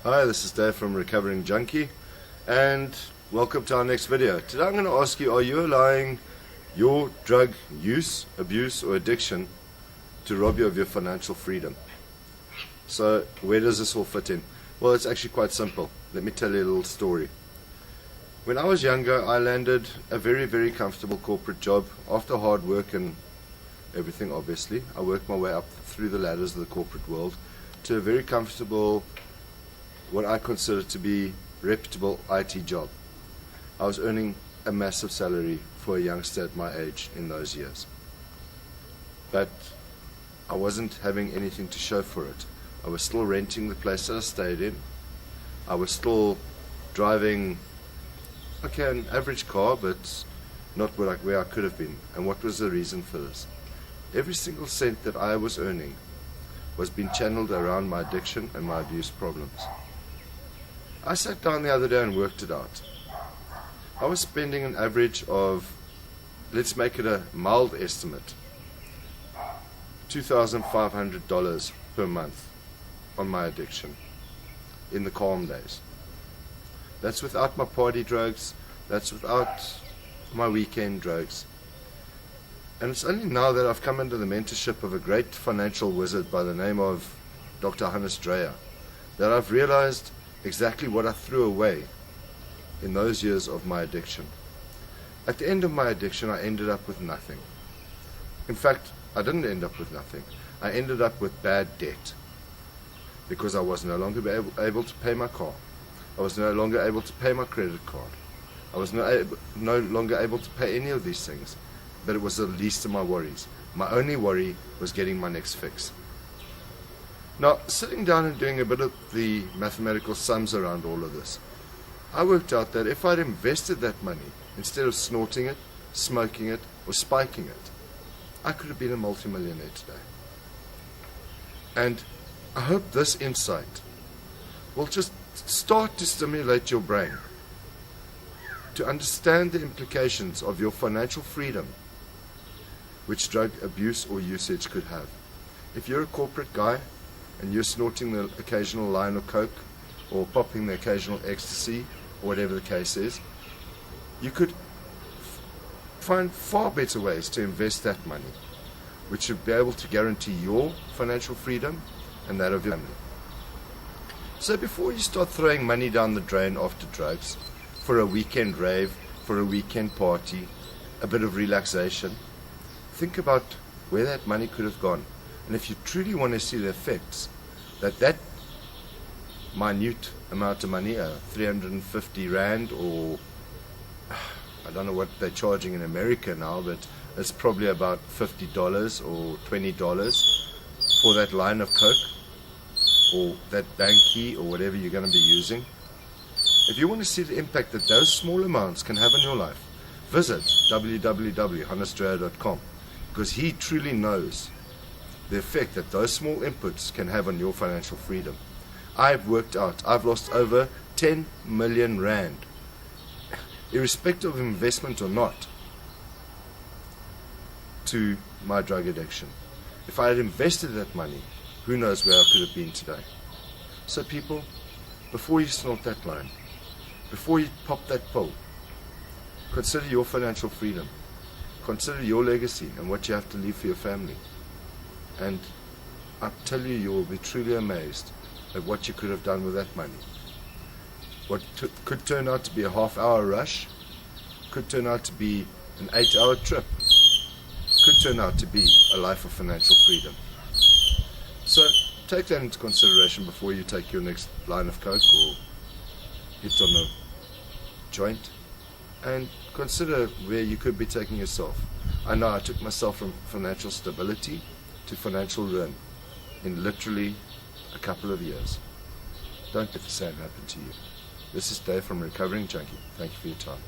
Hi, this is Dave from Recovering Junkie, and welcome to our next video. Today I'm going to ask you, are you allowing your drug use, abuse or addiction to rob you of your financial freedom? So where does this all fit in? Well, it's actually quite simple. Let me tell you a little story. When I was younger, I landed a very comfortable corporate job after hard work and everything. Obviously, I worked my way up through the ladders of the corporate world to a very comfortable, what I consider to be reputable IT job. I was earning a massive salary for a youngster at my age in those years. But I wasn't having anything to show for it. I was still renting the place that I stayed in. I was still driving, an average car, but not where I could have been. And what was the reason for this? Every single cent that I was earning was being channeled around my addiction and my abuse problems. I sat down the other day and worked it out. I was spending an average of, let's make it a mild estimate, $2,500 per month on my addiction in the calm days. That's without my party drugs, that's without my weekend drugs. And it's only now that I've come under the mentorship of a great financial wizard by the name of Dr. Hannes Dreyer that I've realized exactly what I threw away in those years of my addiction. At the end of my addiction, I ended up with nothing. In fact, I didn't end up with nothing. I ended up with bad debt because I was no longer able to pay my car. I was no longer able to pay my credit card. I was no longer able to pay any of these things, but it was the least of my worries. My only worry was getting my next fix. Now, sitting down and doing a bit of the mathematical sums around all of this, I worked out that if I'd invested that money, instead of snorting it, smoking it, or spiking it, I could have been a multimillionaire today. And I hope this insight will just start to stimulate your brain to understand the implications of your financial freedom which drug abuse or usage could have. If you're a corporate guy and you're snorting the occasional line of coke or popping the occasional ecstasy or whatever the case is, you could find far better ways to invest that money, which should be able to guarantee your financial freedom and that of your family. So before you start throwing money down the drain after drugs, for a weekend rave, for a weekend party, a bit of relaxation, think about where that money could have gone. And if you truly want to see the effects that minute amount of money, 350 Rand, or I don't know what they're charging in America now, but it's probably about $50 or $20 for that line of coke or that bank key or whatever you're going to be using. If you want to see the impact that those small amounts can have on your life, visit www.hannesdreyer.com, because he truly knows the effect that those small inputs can have on your financial freedom. I've worked out, I've lost over 10 million Rand, irrespective of investment or not, to my drug addiction. If I had invested that money, who knows where I could have been today. So people, before you snort that line, before you pop that pill, consider your financial freedom. Consider your legacy and what you have to leave for your family. And I tell you, you will be truly amazed at what you could have done with that money. What could turn out to be a half-hour rush, could turn out to be an 8-hour trip, could turn out to be a life of financial freedom. So take that into consideration before you take your next line of coke or hit on a joint, and consider where you could be taking yourself. I know I took myself from financial stability to financial ruin in literally a couple of years. Don't let the same happen to you. This is Dave from Recovering Junkie. Thank you for your time.